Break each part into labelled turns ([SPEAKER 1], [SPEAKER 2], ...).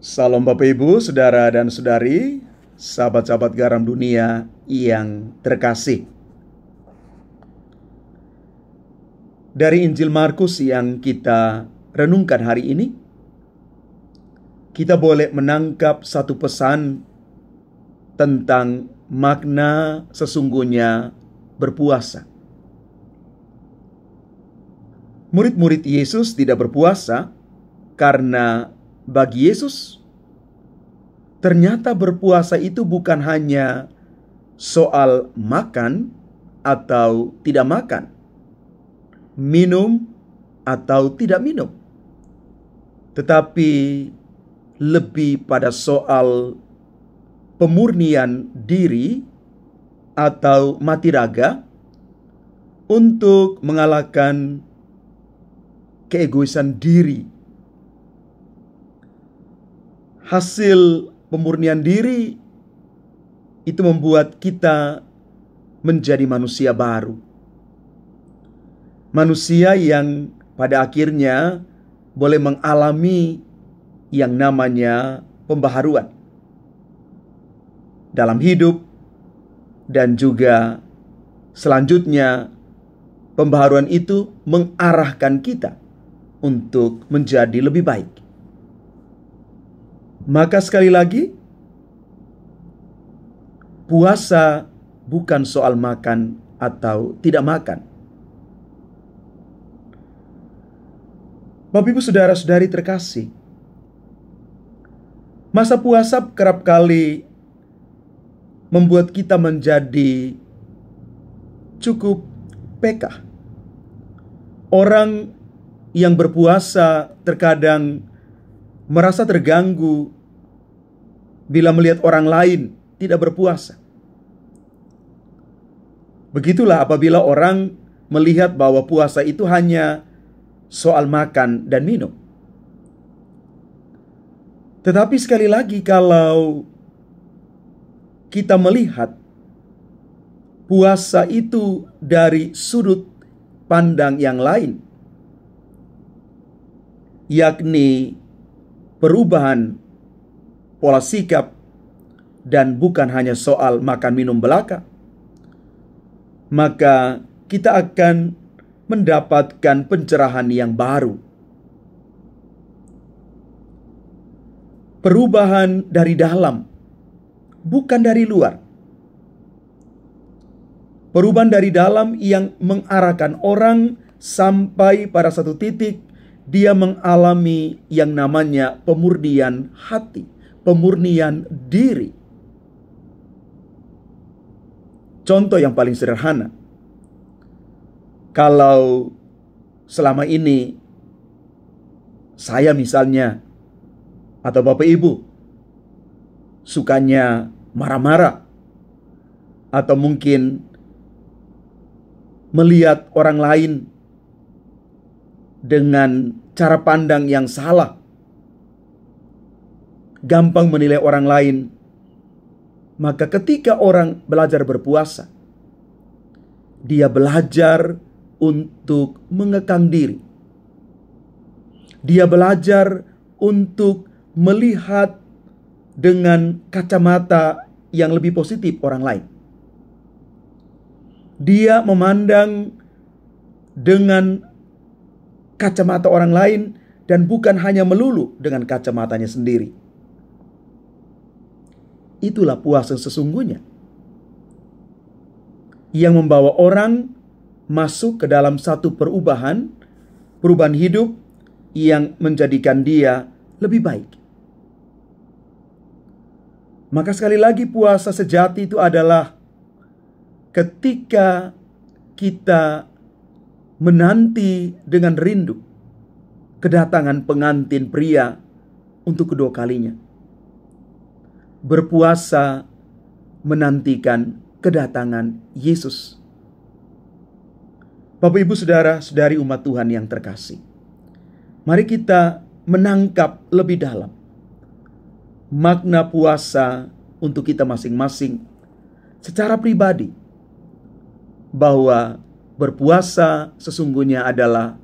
[SPEAKER 1] Salam Bapak Ibu, Saudara dan Saudari, sahabat-sahabat garam dunia yang terkasih. Dari Injil Markus yang kita renungkan hari ini, kita boleh menangkap satu pesan tentang makna sesungguhnya berpuasa. Murid-murid Yesus tidak berpuasa karena bagi Yesus, ternyata berpuasa itu bukan hanya soal makan atau tidak makan, minum atau tidak minum, tetapi lebih pada soal pemurnian diri atau mati raga untuk mengalahkan keegoisan diri. Hasil pemurnian diri itu membuat kita menjadi manusia baru. Manusia yang pada akhirnya boleh mengalami yang namanya pembaharuan dalam hidup, dan juga selanjutnya pembaharuan itu mengarahkan kita untuk menjadi lebih baik. Maka sekali lagi, puasa bukan soal makan atau tidak makan. Bapak Ibu Saudara-saudari terkasih, masa puasa kerap kali membuat kita menjadi cukup peka. Orang yang berpuasa terkadang merasa terganggu bila melihat orang lain tidak berpuasa. Begitulah apabila orang melihat bahwa puasa itu hanya soal makan dan minum. Tetapi sekali lagi, kalau kita melihat puasa itu dari sudut pandang yang lain, yakni perubahan pola sikap dan bukan hanya soal makan minum belaka, maka kita akan mendapatkan pencerahan yang baru. Perubahan dari dalam, bukan dari luar. Perubahan dari dalam yang mengarahkan orang sampai pada satu titik dia mengalami yang namanya pemurnian hati, pemurnian diri. Contoh yang paling sederhana, kalau selama ini saya misalnya atau Bapak Ibu sukanya marah-marah, atau mungkin melihat orang lain dengan cara pandang yang salah, gampang menilai orang lain, maka ketika orang belajar berpuasa, dia belajar untuk mengekang diri. Dia belajar untuk melihat dengan kacamata yang lebih positif orang lain. Dia memandang dengan kacamata orang lain dan bukan hanya melulu dengan kacamatanya sendiri. Itulah puasa sesungguhnya, yang membawa orang masuk ke dalam satu perubahan hidup yang menjadikan dia lebih baik. Maka sekali lagi, puasa sejati itu adalah ketika kita menanti dengan rindu kedatangan pengantin pria untuk kedua kalinya. Berpuasa menantikan kedatangan Yesus. Bapak Ibu Saudara-saudari umat Tuhan yang terkasih, mari kita menangkap lebih dalam makna puasa untuk kita masing-masing secara pribadi, bahwa berpuasa sesungguhnya adalah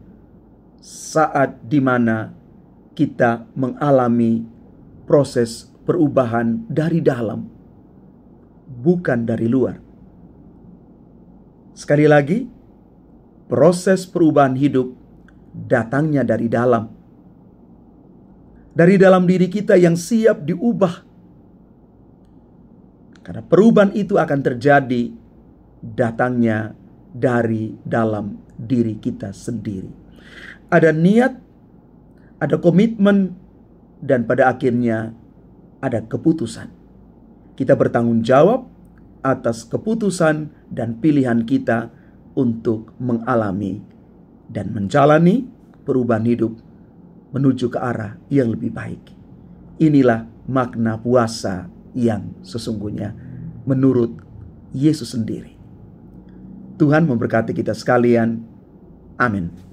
[SPEAKER 1] saat di mana kita mengalami proses perubahan dari dalam, bukan dari luar. Sekali lagi, proses perubahan hidup datangnya dari dalam. Dari dalam diri kita yang siap diubah. Karena perubahan itu akan terjadi datangnya dari dalam diri kita sendiri. Ada niat, ada komitmen, dan pada akhirnya ada keputusan. Kita bertanggung jawab atas keputusan dan pilihan kita untuk mengalami dan menjalani perubahan hidup menuju ke arah yang lebih baik. Inilah makna puasa yang sesungguhnya menurut Yesus sendiri. Tuhan memberkati kita sekalian. Amin.